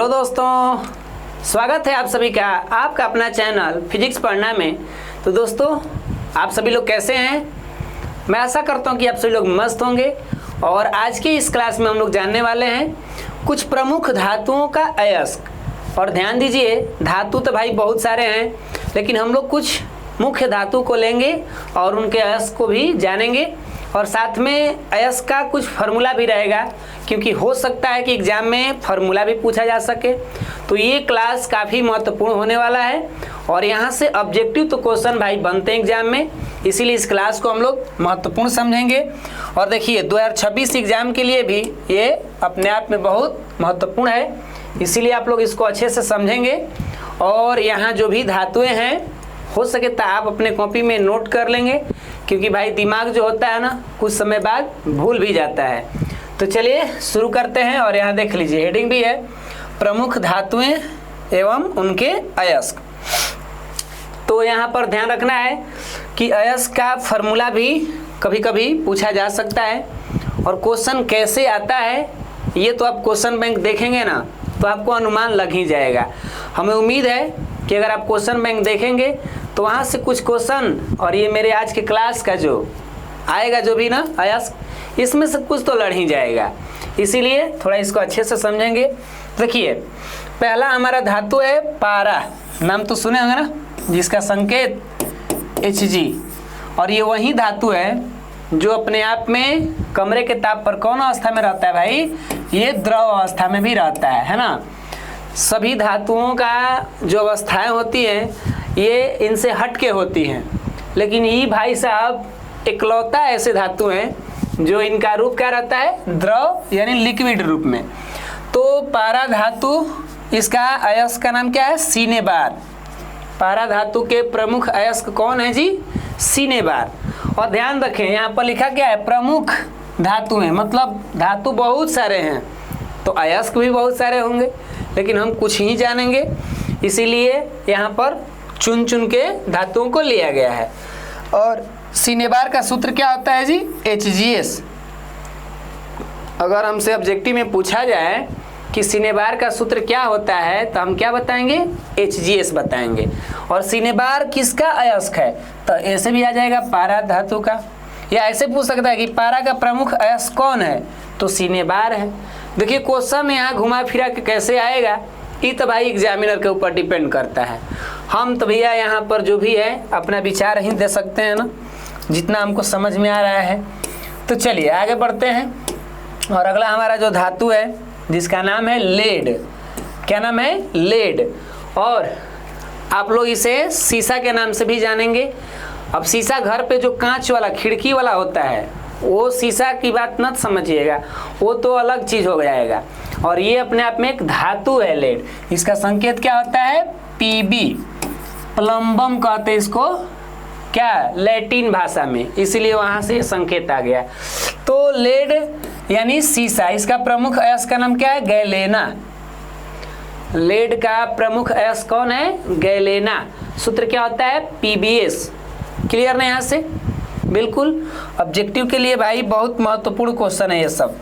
Hello दोस्तों, स्वागत है आप सभी का आपका अपना चैनल फिजिक्स पढ़ना में। तो दोस्तों, आप सभी लोग कैसे हैं? मैं आशा करता हूं कि आप सभी लोग मस्त होंगे। और आज की इस क्लास में हम लोग जानने वाले हैं कुछ प्रमुख धातुओं का अयस्क। और ध्यान दीजिए, धातु तो भाई बहुत सारे हैं, लेकिन हम लोग कुछ मुख्य धातु को लेंगे और उनके अयस्क को भी जानेंगे। और साथ में अयस्क का कुछ फार्मूला भी रहेगा, क्योंकि हो सकता है कि एग्जाम में फार्मूला भी पूछा जा सके। तो ये क्लास काफ़ी महत्वपूर्ण होने वाला है और यहाँ से ऑब्जेक्टिव तो क्वेश्चन भाई बनते हैं एग्जाम में, इसीलिए इस क्लास को हम लोग महत्वपूर्ण समझेंगे। और देखिए 2026 एग्जाम के लिए भी ये अपने आप में बहुत महत्वपूर्ण है, इसीलिए आप लोग इसको अच्छे से समझेंगे। और यहाँ जो भी धातुएँ हैं, हो सके तो आप अपने कॉपी में नोट कर लेंगे, क्योंकि भाई दिमाग जो होता है ना, कुछ समय बाद भूल भी जाता है। तो चलिए शुरू करते हैं। और यहाँ देख लीजिए, हेडिंग भी है प्रमुख धातुएं एवं उनके अयस्क। तो यहाँ पर ध्यान रखना है कि अयस्क का फार्मूला भी कभी कभी पूछा जा सकता है। और क्वेश्चन कैसे आता है ये तो आप क्वेश्चन बैंक देखेंगे ना, तो आपको अनुमान लग ही जाएगा। हमें उम्मीद है कि अगर आप क्वेश्चन बैंक देखेंगे तो वहाँ से कुछ क्वेश्चन और ये मेरे आज के क्लास का जो आएगा जो भी ना अयस्क, इसमें से कुछ तो लड़ ही जाएगा। इसीलिए थोड़ा इसको अच्छे से समझेंगे। देखिए, पहला हमारा धातु है पारा। नाम तो सुने होंगे ना, जिसका संकेत Hg। और ये वही धातु है जो अपने आप में कमरे के ताप पर कौन अवस्था में रहता है भाई? ये द्रव अवस्था में भी रहता है ना। सभी धातुओं का जो अवस्थाएं होती हैं ये इनसे हट के होती हैं, लेकिन ये भाई साहब इकलौता ऐसे धातु हैं जो इनका रूप क्या रहता है? द्रव यानी लिक्विड रूप में। तो पारा धातु, इसका अयस्क का नाम क्या है? सीनेबार। पारा धातु के प्रमुख अयस्क कौन है जी? सीनेबार। और ध्यान रखें, यहाँ पर लिखा क्या है? प्रमुख धातु हैं, मतलब धातु बहुत सारे हैं तो अयस्क भी बहुत सारे होंगे, लेकिन हम कुछ ही जानेंगे, इसीलिए यहाँ पर चुन चुन के धातुओं को लिया गया है। और सीनेबार का सूत्र क्या होता है जी? HgS। अगर हमसे ऑब्जेक्टिव में पूछा जाए कि सीनेबार का सूत्र क्या होता है तो हम क्या बताएंगे? HgS बताएंगे। और सीनेबार किसका अयस्क है? तो ऐसे भी आ जाएगा पारा धातु का, या ऐसे पूछ सकता है कि पारा का प्रमुख अयस्क कौन है? तो सीनेबार है। देखिए क्वेश्चन यहाँ घुमा फिरा के कैसे आएगा, ये तो भाई एग्जामिनर के ऊपर डिपेंड करता है। हम तो भैया यहाँ पर जो भी है अपना विचार ही दे सकते हैं ना, जितना हमको समझ में आ रहा है। तो चलिए आगे बढ़ते हैं। और अगला हमारा जो धातु है जिसका नाम है लेड। क्या नाम है? लेड। और आप लोग इसे शीशा के नाम से भी जानेंगे। अब शीशा घर पे जो कांच वाला खिड़की वाला होता है, वो शीशा की बात मत समझिएगा, वो तो अलग चीज़ हो जाएगा। और ये अपने आप में एक धातु है लेड। इसका संकेत क्या होता है? Pb। प्लम्बम कहते हैं इसको, क्या? लैटिन भाषा में, इसीलिए वहाँ से संकेत आ गया। तो लेड यानी शीशा, इसका प्रमुख अयस्क का नाम क्या है? गैलेना। लेड का प्रमुख अयस्क कौन है? गैलेना। सूत्र क्या होता है? Pbs। क्लियर ना यहाँ से? बिल्कुल। ऑब्जेक्टिव के लिए भाई बहुत महत्वपूर्ण क्वेश्चन है ये सब।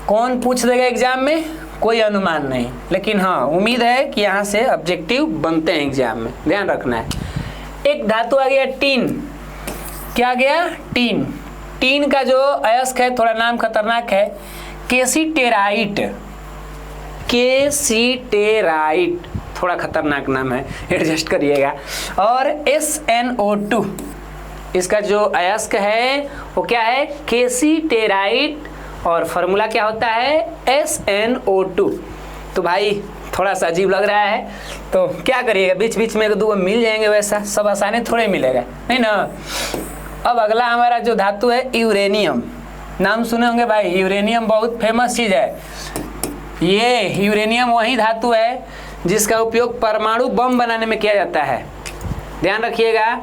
कौन पूछ देगा एग्जाम में कोई अनुमान नहीं, लेकिन हाँ उम्मीद है कि यहाँ से ऑब्जेक्टिव बनते हैं एग्जाम में, ध्यान रखना है। एक धातु आ गया टीन। क्या गया? टीन। टीन का जो अयस्क है थोड़ा नाम खतरनाक है, केसीटेराइट। केसीटेराइट थोड़ा खतरनाक नाम है, एडजस्ट करिएगा। और SnO2, इसका जो अयस्क है वो क्या है? केसीटेराइट। और फार्मूला क्या होता है? SnO2। तो भाई थोड़ा सा अजीब लग रहा है, तो क्या करिएगा, बीच बीच में एक दो मिल जाएंगे, वैसा सब आसानी थोड़े मिलेगा, नहीं ना। अब अगला हमारा जो धातु है यूरेनियम। नाम सुने होंगे भाई, यूरेनियम बहुत फेमस चीज़ है। ये यूरेनियम वही धातु है जिसका उपयोग परमाणु बम बनाने में किया जाता है। ध्यान रखिएगा,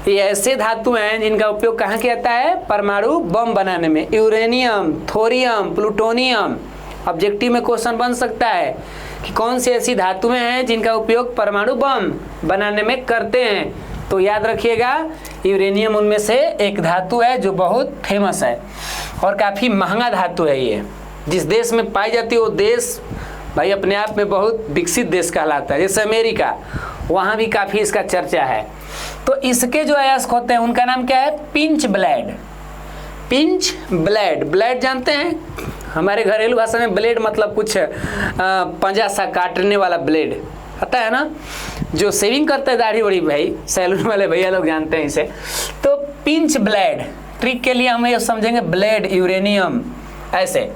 ये ऐसे धातु हैं जिनका उपयोग कहाँ किया जाता है? परमाणु बम बनाने में। Uranium, thorium, plutonium. ऑब्जेक्टिव में क्वेश्चन बन सकता है कि कौन सी ऐसी धातुएं हैं जिनका उपयोग परमाणु बम बनाने में करते हैं। तो याद रखिएगा, यूरेनियम उनमें से एक धातु है जो बहुत फेमस है और काफ़ी महंगा धातु है। ये जिस देश में पाई जाती है वो देश भाई अपने आप में बहुत विकसित देश कहलाता है। जैसे अमेरिका, वहाँ भी काफ़ी इसका चर्चा है। तो इसके जो अयस्क होते हैं उनका नाम क्या है? Pinch blade. Pinch blade, blade जानते हैं? हमारे घरेलू भाषा में ब्लेड मतलब कुछ पंजा सा काटने वाला ब्लेड आता है ना, जो शेविंग करते हैं दाढ़ी वड़ी भाई, सैलून वाले भैया लोग जानते हैं इसे। तो पिंच ब्लेड, ट्रिक के लिए हम ये समझेंगे ब्लेड यूरेनियम ऐसे।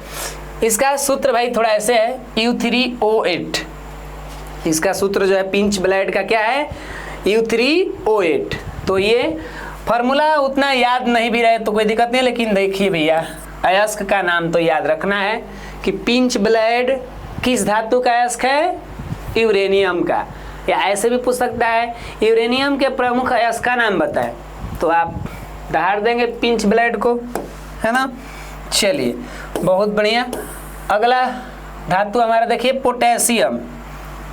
इसका सूत्र भाई थोड़ा ऐसे है U3O8। इसका सूत्र जो है पिंच ब्लेड का क्या है? U3O8। तो ये फार्मूला उतना याद नहीं भी रहे तो कोई दिक्कत नहीं, लेकिन देखिए भैया अयस्क का नाम तो याद रखना है कि पिंच ब्लेड किस धातु का अयस्क है? यूरेनियम का। या ऐसे भी पूछ सकता है यूरेनियम के प्रमुख अयस्क का नाम बताएं, तो आप दहाड़ देंगे पिंच ब्लेड को, है ना। चलिए बहुत बढ़िया। अगला धातु हमारा देखिए पोटेशियम।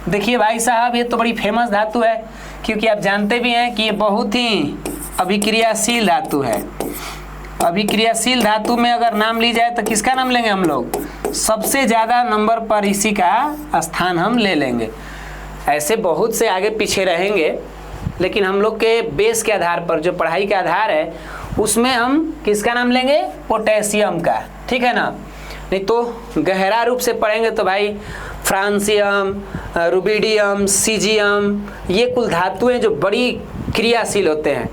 देखिए भाई साहब ये तो बड़ी फेमस धातु है, क्योंकि आप जानते भी हैं कि ये बहुत ही अभिक्रियाशील धातु है। अभिक्रियाशील धातु में अगर नाम ली जाए तो किसका नाम लेंगे हम लोग? सबसे ज़्यादा नंबर पर इसी का स्थान हम ले लेंगे। ऐसे बहुत से आगे पीछे रहेंगे, लेकिन हम लोग के बेस के आधार पर, जो पढ़ाई के आधार है, उसमें हम किसका नाम लेंगे? पोटेशियम का, ठीक है ना। नहीं तो गहरा रूप से पढ़ेंगे तो भाई फ्रांसियम, रुबिडियम, सीजियम, ये कुल धातुएं जो बड़ी क्रियाशील होते हैं,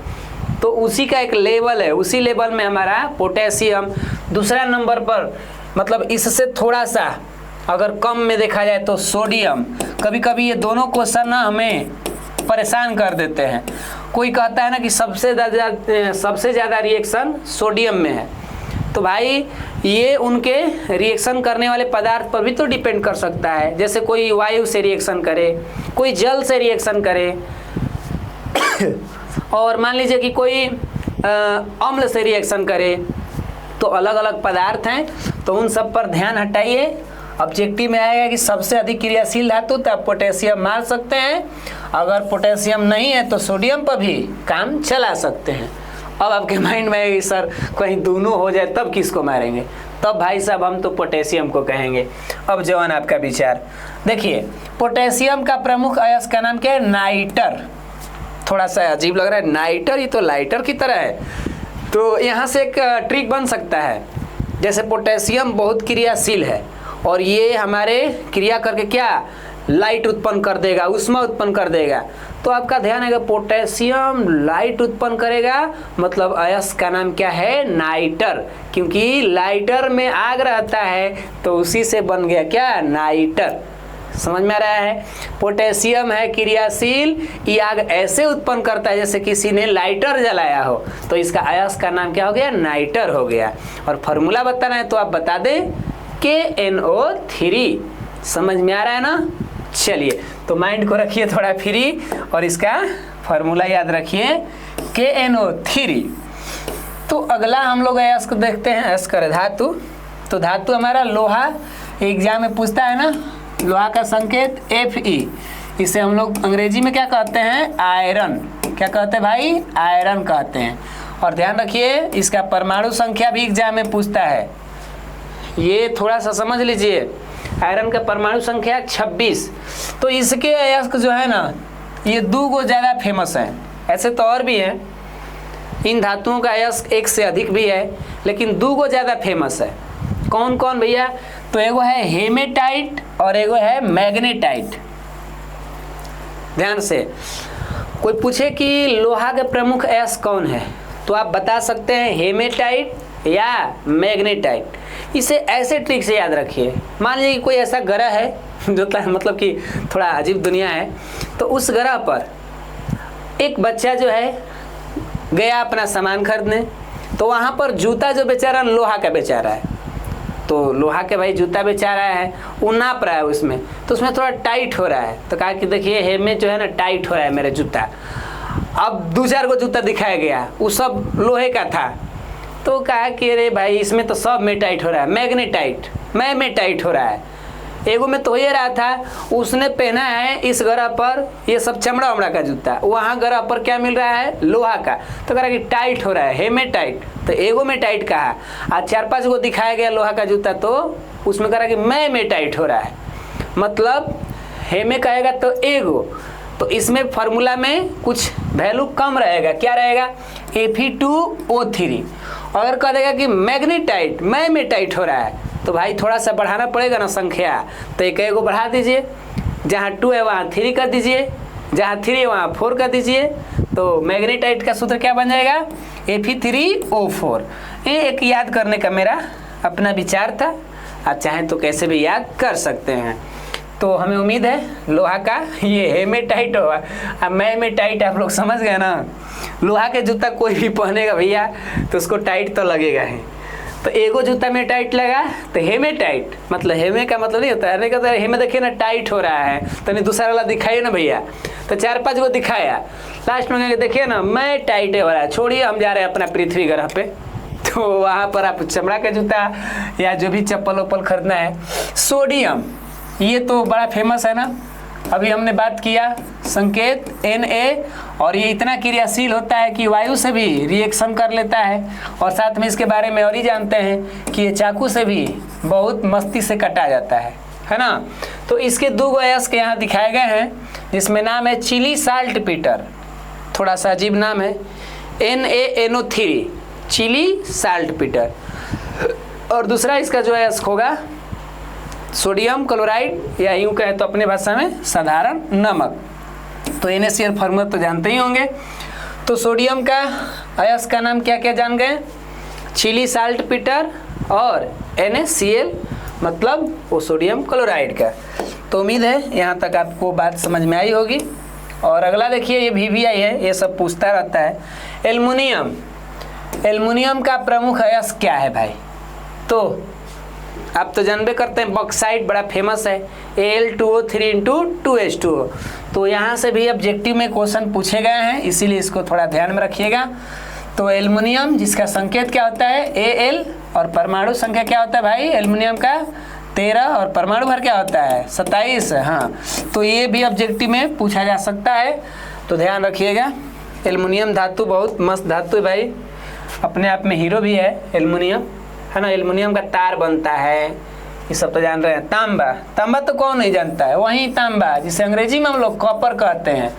तो उसी का एक लेवल है। उसी लेवल में हमारा पोटेशियम दूसरा नंबर पर, मतलब इससे थोड़ा सा अगर कम में देखा जाए तो सोडियम। कभी कभी ये दोनों क्वेश्चन ना हमें परेशान कर देते हैं। कोई कहता है ना कि सबसे ज़्यादा रिएक्शन सोडियम में है, तो भाई ये उनके रिएक्शन करने वाले पदार्थ पर भी तो डिपेंड कर सकता है। जैसे कोई वायु से रिएक्शन करे, कोई जल से रिएक्शन करे, और मान लीजिए कि कोई अम्ल से रिएक्शन करे, तो अलग अलग पदार्थ हैं, तो उन सब पर ध्यान हटाइए। ऑब्जेक्टिव में आएगा कि सबसे अधिक क्रियाशील धातु तो आप पोटेशियम मार सकते हैं, अगर पोटेशियम नहीं है तो सोडियम पर भी काम चला सकते हैं। अब आपके माइंड में आएगी सर कहीं दोनों हो जाए तब किसको मारेंगे? तब भाई साहब हम तो पोटेशियम को कहेंगे। अब जवान आपका विचार देखिए, पोटेशियम का प्रमुख अयस्क का नाम क्या है? नाइटर। थोड़ा सा अजीब लग रहा है, नाइटर, ये तो लाइटर की तरह है। तो यहाँ से एक ट्रिक बन सकता है, जैसे पोटेशियम बहुत क्रियाशील है और ये हमारे क्रिया करके क्या लाइट उत्पन्न कर देगा, ऊष्मा उत्पन्न कर देगा, तो आपका ध्यान आएगा पोटेशियम लाइट उत्पन्न करेगा, मतलब अयस्क का नाम क्या है? नाइटर। क्योंकि लाइटर में आग रहता है तो उसी से बन गया क्या? नाइटर। समझ में आ रहा है? पोटेशियम है क्रियाशील, ये आग ऐसे उत्पन्न करता है जैसे किसी ने लाइटर जलाया हो, तो इसका अयस्क का नाम क्या हो गया? नाइटर हो गया। और फॉर्मूला बताना है तो आप बता दें KNO3। समझ में आ रहा है ना? चलिए तो माइंड को रखिए थोड़ा फ्री और इसका फॉर्मूला याद रखिए KNO3। तो अगला हम लोग अयस्क देखते हैं, अयस्क धातु। तो धातु हमारा लोहा, एग्जाम में पूछता है ना, लोहा का संकेत Fe। इसे हम लोग अंग्रेजी में क्या कहते हैं? आयरन। क्या कहते हैं भाई? आयरन कहते हैं। और ध्यान रखिए इसका परमाणु संख्या भी एग्जाम में पूछता है, ये थोड़ा सा समझ लीजिए। आयरन का परमाणु संख्या 26। तो इसके अयस्क जो है ना, ये दो गो ज़्यादा फेमस हैं, ऐसे तो और भी हैं। इन धातुओं का अयस्क एक से अधिक भी है, लेकिन दो गो ज़्यादा फेमस है। कौन कौन भैया? तो एगो है हेमेटाइट और एगो है मैग्नेटाइट। ध्यान से कोई पूछे कि लोहा के प्रमुख अयस्क कौन है, तो आप बता सकते हैं हेमेटाइट या मैग्नेटाइट। इसे ऐसे ट्रिक से याद रखिए। मान लीजिए कि कोई ऐसा ग्रह है जो मतलब कि थोड़ा अजीब दुनिया है, तो उस ग्रह पर एक बच्चा जो है गया अपना सामान खरीदने, तो वहाँ पर जूता जो बेचा रहा है लोहा का बेचा रहा है, तो लोहा के भाई जूता बेचा रहा है, वो नाप रहा है उसमें, तो उसमें थोड़ा टाइट हो रहा है, तो कहा कि देखिए हेमे जो है ना टाइट हो रहा है मेरा जूता। अब दो चार को जूता दिखाया गया, वो सब लोहे का था, तो कहा कि अरे भाई इसमें तो सब में टाइट हो रहा है, मैग्नेटाइट में टाइट हो रहा है, एगो में तो ये रहा था। उसने पहना है इस ग्रह पर ये सब चमड़ा वमड़ा का जूता, वहाँ ग्रह पर क्या मिल रहा है? लोहा का, तो कह रहा कि टाइट हो रहा है, हेमेटाइट, तो एगो में टाइट कहा। आज 4-5 गो दिखाया गया लोहा का जूता, तो उसमें कह रहा कि मैं टाइट हो रहा है। मतलब हेमे कहेगा तो एगो, तो इसमें फार्मूला में कुछ वैल्यू कम रहेगा, क्या रहेगा Fe2O3। अगर कह देगा कि मैग्नेटाइट मैग्नेटाइट हो रहा है तो भाई थोड़ा सा बढ़ाना पड़ेगा ना संख्या, तो एक एगो बढ़ा दीजिए, जहाँ 2 है वहाँ 3 कर दीजिए, जहाँ 3 है वहाँ 4 कर दीजिए, तो मैग्नेटाइट का सूत्र क्या बन जाएगा Fe3O4। ये एक याद करने का मेरा अपना विचार था, आप चाहें तो कैसे भी याद कर सकते हैं। तो हमें उम्मीद है लोहा का ये हेमेटाइट होगा। अब मैग्नेटाइट आप लोग समझ गए ना, लोहा के जूता कोई भी पहनेगा भैया तो उसको टाइट तो लगेगा ही। तो एगो जूता में टाइट लगा तो हेमे टाइट, मतलब हेमे का मतलब नहीं होता है, कहता है हेमे देखिए ना टाइट हो रहा है, तो नहीं दूसरा वाला दिखाइए ना भैया, तो 4-5 गो दिखाया, लास्ट में देखिए ना मैं टाइट हो रहा है, छोड़िए हम जा रहे हैं अपना पृथ्वी ग्रह पे। तो वहाँ पर आप चमड़ा का जूता या जो भी चप्पल वप्पल खरीदना है। सोडियम ये तो बड़ा फेमस है ना, अभी हमने बात किया संकेत Na, और ये इतना क्रियाशील होता है कि वायु से भी रिएक्शन कर लेता है, और साथ में इसके बारे में और ही जानते हैं कि ये चाकू से भी बहुत मस्ती से काटा जाता है ना। तो इसके 2 अयस्क यहाँ दिखाए गए हैं, जिसमें नाम है चिली साल्ट पीटर, थोड़ा सा अजीब नाम है, NaNO3 चिली साल्ट पीटर, और दूसरा इसका जो अयस्क होगा सोडियम क्लोराइड, या यूँ कहें तो अपने भाषा में साधारण नमक। तो NaCl फार्मूला तो जानते ही होंगे। तो सोडियम का अयस्क का नाम क्या क्या जान गए, चिली साल्ट पीटर, और NaCl मतलब वो सोडियम क्लोराइड का। तो उम्मीद है यहाँ तक आपको बात समझ में आई होगी। और अगला देखिए, ये VVI है, ये सब पूछता रहता है। एल्युमिनियम, एल्युमिनियम का प्रमुख अयस्क क्या है भाई, तो आप तो जानबे करते हैं बॉक्साइट बड़ा फेमस है, Al2O3 तो यहाँ से भी ऑब्जेक्टिव में क्वेश्चन पूछे गए हैं, इसीलिए इसको थोड़ा ध्यान में रखिएगा। तो एल्युमिनियम जिसका संकेत क्या होता है Al, और परमाणु संख्या क्या होता है भाई एल्युमिनियम का 13, और परमाणु भर क्या होता है 27। हाँ, तो ये भी ऑब्जेक्टिव में पूछा जा सकता है, तो ध्यान रखिएगा। एल्युमिनियम धातु बहुत मस्त धातु है भाई, अपने आप में हीरो भी है एल्युमिनियम, है ना। एल्युमिनियम का तार बनता है, ये सब तो जान रहे हैं। तांबा, तांबा तो कौन नहीं जानता है, वही तांबा जिसे अंग्रेजी में हम लोग कॉपर कहते हैं,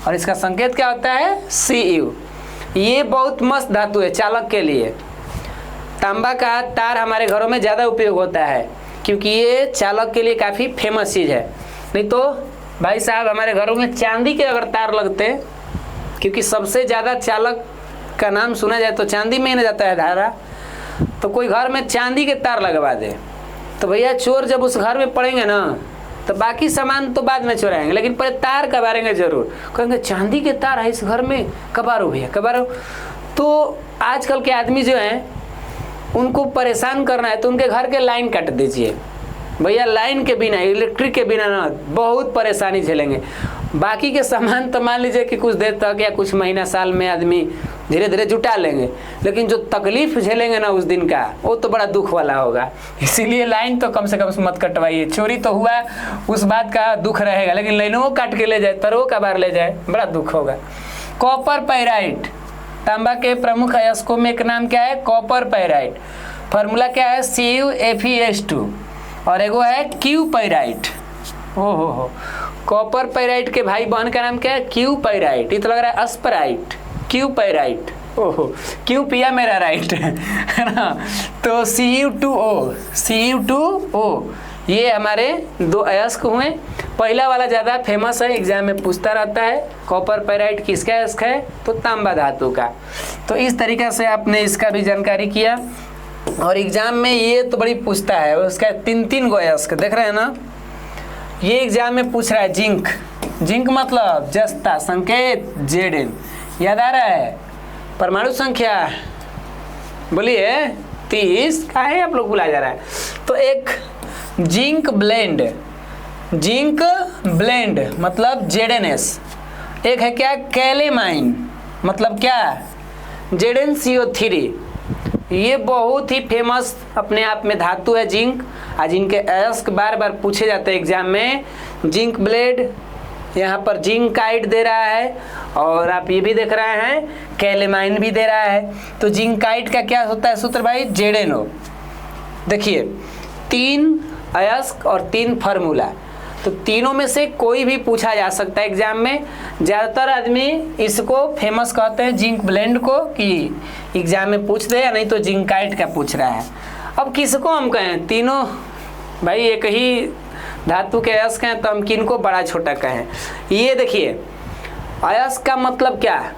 और इसका संकेत क्या होता है Cu। ये बहुत मस्त धातु है चालक के लिए। तांबा का तार हमारे घरों में ज़्यादा उपयोग होता है, क्योंकि ये चालक के लिए काफ़ी फेमस चीज़ है। नहीं तो भाई साहब हमारे घरों में चांदी के अगर तार लगते, क्योंकि सबसे ज़्यादा चालक का नाम सुना जाए तो चांदी में ही ना जाता है धारा, तो कोई घर में चांदी के तार लगवा दे तो भैया चोर जब उस घर में पड़ेंगे ना, तो बाकी सामान तो बाद में चुराएंगे, लेकिन पहले तार कबारेंगे जरूर, कहेंगे चांदी के तार है इस घर में, कबारो भैया कबारो। तो आजकल के आदमी जो हैं उनको परेशान करना है तो उनके घर के लाइन काट दीजिए भैया, लाइन के बिना इलेक्ट्रिक के बिना ना बहुत परेशानी झेलेंगे। बाकी के सामान तो मान लीजिए कि कुछ देर तक या कुछ महीना साल में आदमी धीरे धीरे जुटा लेंगे, लेकिन जो तकलीफ झेलेंगे ना उस दिन का, वो तो बड़ा दुख वाला होगा। इसीलिए लाइन तो कम से कम मत कटवाइए। चोरी तो हुआ उस बात का दुख रहेगा, लेकिन लाइनों काट के ले जाए, तरो का बार ले जाए, बड़ा दुख होगा। कॉपर पाइराइट, तांबा के प्रमुख अयस्कों में एक नाम क्या है कॉपर पाइराइट, फार्मूला क्या है CuFeS2, और एगो है क्यू पाइराइट। हो कॉपर पाइराइट के भाई बहन का नाम क्या है क्यू पाइराइट, ये तो लग रहा है अस्पराइट, क्यू पाइराइट। ओहो, क्यों पिया मेरा राइट है ना। तो Cu2O ये हमारे 2 अयस्क हुए। पहला वाला ज़्यादा फेमस है, एग्जाम में पूछता रहता है, कॉपर पाइराइट किसका अयस्क है, तो तांबा धातु का। तो इस तरीके से आपने इसका भी जानकारी किया, और एग्जाम में ये तो बड़ी पूछता है, उसका 3 गो अयस्क देख रहे हैं ना। ये एग्जाम में पूछ रहा है जिंक, जिंक मतलब जस्ता, संकेत Zn, याद आ रहा है। परमाणु संख्या बोलिए 30, का है आप लोग भुला जा रहा है। तो एक जिंक ब्लेंड, जिंक ब्लेंड मतलब ZnS। एक है क्या कैलेमाइन, मतलब क्या ZnCO3। ये बहुत ही फेमस अपने आप में धातु है जिंक, आज इनके अयस्क बार बार पूछे जाते हैं एग्जाम में। जिंक ब्लेड, यहाँ पर जिंकाइड दे रहा है, और आप ये भी देख रहे हैं कैलेमाइन भी दे रहा है। तो जिंकाइड का क्या होता है सूत्र भाई ZnO। देखिए 3 अयस्क और 3 फार्मूला। तो तीनों में से कोई भी पूछा जा सकता है एग्जाम में। ज़्यादातर आदमी इसको फेमस कहते हैं जिंक ब्लेंड को, कि एग्जाम में पूछ दे, या नहीं तो जिंकाइट का पूछ रहा है। अब किसको हम कहें, तीनों भाई एक ही धातु के अयस्क हैं, तो हम किनको बड़ा छोटा कहें। ये देखिए अयस्क का मतलब क्या है,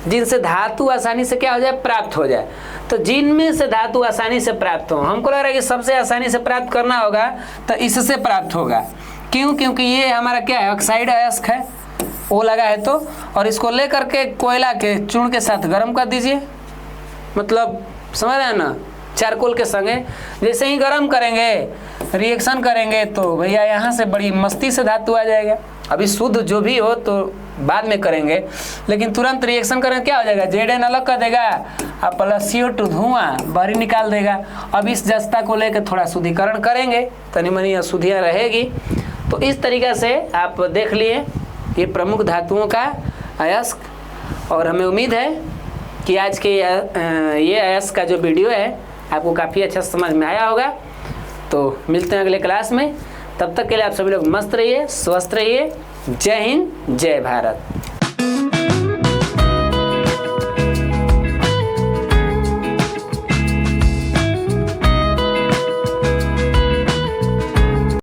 जिनसे धातु आसानी से क्या हो जाए, प्राप्त हो जाए। तो जिनमें से धातु आसानी से प्राप्त हो, हमको लग रहा है कि सबसे आसानी से प्राप्त करना होगा तो इससे प्राप्त होगा। क्यों? क्योंकि ये हमारा क्या है, ऑक्साइड अयस्क है, वो लगा है तो, और इसको ले करके कोयला के चूर्ण के साथ गर्म कर दीजिए, मतलब समझ रहे हैं ना, चारकोल के संगे। जैसे ही गर्म करेंगे, रिएक्शन करेंगे, तो भैया यहाँ से बड़ी मस्ती से धातु आ जाएगा। अभी शुद्ध जो भी हो तो बाद में करेंगे, लेकिन तुरंत रिएक्शन करेंगे क्या हो जाएगा, Zn अलग कर देगा और प्लस CO2 धुआं बाहर निकाल देगा। अब इस जस्ता को लेकर थोड़ा शुद्धिकरण करेंगे, तनी मनी अशुद्धियाँ रहेगी। तो इस तरीक़े से आप देख लिए ये प्रमुख धातुओं का अयस्क। और हमें उम्मीद है कि आज के ये अयस्क का जो वीडियो है आपको काफ़ी अच्छा समझ में आया होगा। तो मिलते हैं अगले क्लास में, तब तक के लिए आप सभी लोग मस्त रहिए, स्वस्थ रहिए। जय हिंद, जय भारत।